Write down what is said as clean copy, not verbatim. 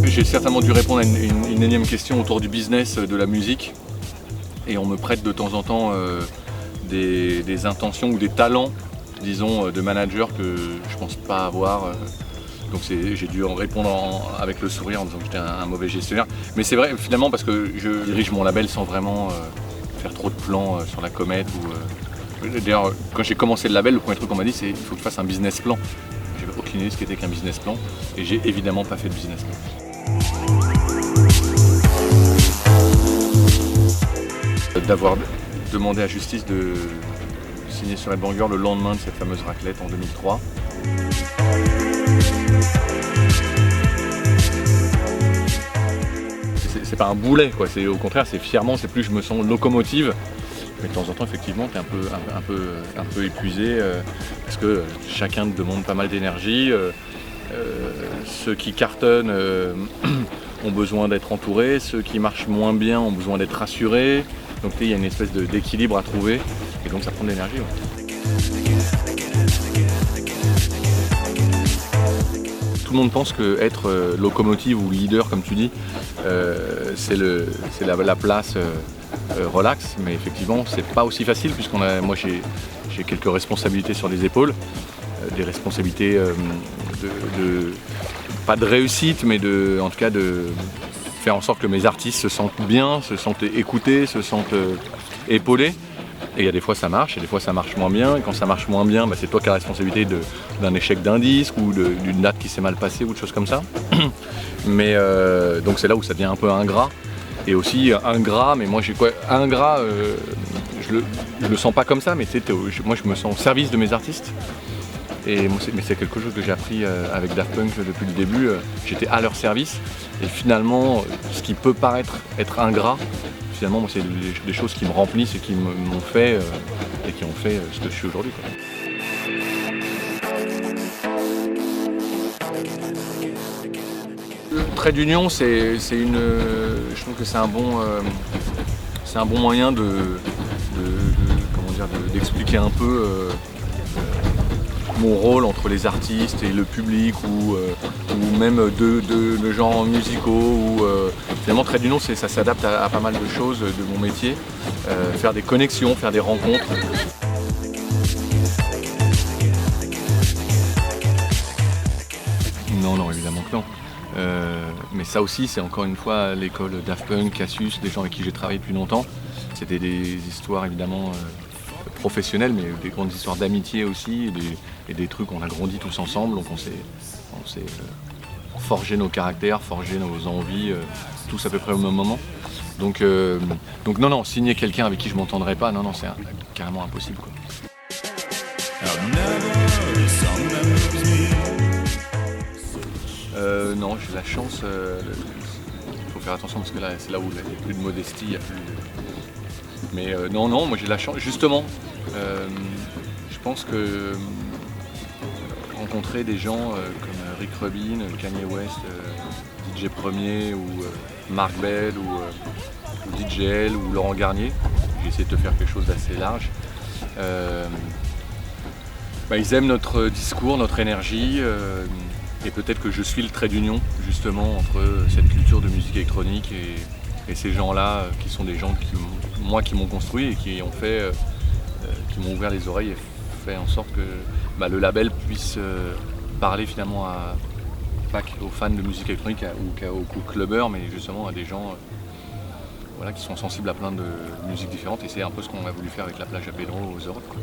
J'ai certainement dû répondre à une énième question autour du business de la musique, et on me prête de temps en temps des intentions ou des talents, disons, de manager que je pense pas avoir. Donc j'ai dû en répondre avec le sourire en disant que j'étais un mauvais gestionnaire. Mais c'est vrai finalement parce que je dirige mon label sans vraiment faire trop de plans sur la comète. D'ailleurs, quand j'ai commencé le label, le premier truc qu'on m'a dit c'est qu'il faut que je fasse un business plan. J'avais aucune idée de ce qu'était qu'un business plan et j'ai évidemment pas fait de business plan. D'avoir demandé à Justice de signer sur Headbanger le lendemain de cette fameuse raclette en 2003. C'est pas un boulet, quoi. Au contraire, c'est fièrement, c'est plus je me sens locomotive. Mais de temps en temps, effectivement, tu es un peu épuisé parce que chacun te demande pas mal d'énergie. Ceux qui cartonnent ont besoin d'être entourés, ceux qui marchent moins bien ont besoin d'être rassurés. Donc il y a une espèce d'équilibre à trouver et donc ça prend de l'énergie. Ouais. Tout le monde pense qu'être locomotive ou leader, comme tu dis, c'est la place relax, mais effectivement c'est pas aussi facile puisque moi j'ai quelques responsabilités sur les épaules, des responsabilités pas de réussite, mais en tout cas de faire en sorte que mes artistes se sentent bien, se sentent écoutés, se sentent épaulés. Et il y a des fois ça marche, et des fois ça marche moins bien. Et quand ça marche moins bien, c'est toi qui as la responsabilité d'un échec d'un disque ou d'une date qui s'est mal passée ou de choses comme ça. Mais donc c'est là où ça devient un peu ingrat. Et aussi ingrat, mais moi j'ai quoi ingrat, je le sens pas comme ça, mais moi je me sens au service de mes artistes. Mais c'est quelque chose que j'ai appris avec Daft Punk depuis le début. J'étais à leur service et finalement, ce qui peut paraître être ingrat, finalement, moi, c'est des choses qui me remplissent et qui m'ont fait et qui ont fait ce que je suis aujourd'hui. Le trait d'union, je trouve que c'est un bon moyen d'expliquer un peu mon rôle entre les artistes et le public ou même de genres musicaux. Finalement, trait d'union, ça s'adapte à pas mal de choses de mon métier. Faire des connexions, faire des rencontres. Non, évidemment que non. Mais ça aussi, c'est encore une fois l'école Daft Punk, Cassius, des gens avec qui j'ai travaillé depuis longtemps. C'était des histoires évidemment professionnelles, mais des grandes histoires d'amitié aussi, et des trucs qu'on a grandi tous ensemble, donc on s'est forgé nos caractères, forgé nos envies, tous à peu près au même moment. Donc non, signer quelqu'un avec qui je m'entendrais pas, non, c'est carrément impossible, quoi. Non, j'ai la chance, il faut faire attention parce que là, c'est là où il n'y a plus de modestie, il y a plus de... Mais non, moi j'ai la chance, justement, je pense que rencontrer des gens comme Rick Rubin, Kanye West, DJ Premier ou Marc Bell ou DJL ou Laurent Garnier, j'ai essayé de te faire quelque chose d'assez large. Ils aiment notre discours, notre énergie, et peut-être que je suis le trait d'union justement entre cette culture de musique électronique et ces gens-là qui sont des gens qui m'ont construit et qui m'ont ouvert les oreilles et fait en sorte que le label puisse parler finalement pas aux fans de musique électronique ou aux clubbers, mais justement à des gens qui sont sensibles à plein de musiques différentes, et c'est un peu ce qu'on a voulu faire avec La Plage à Pedro aux Europe.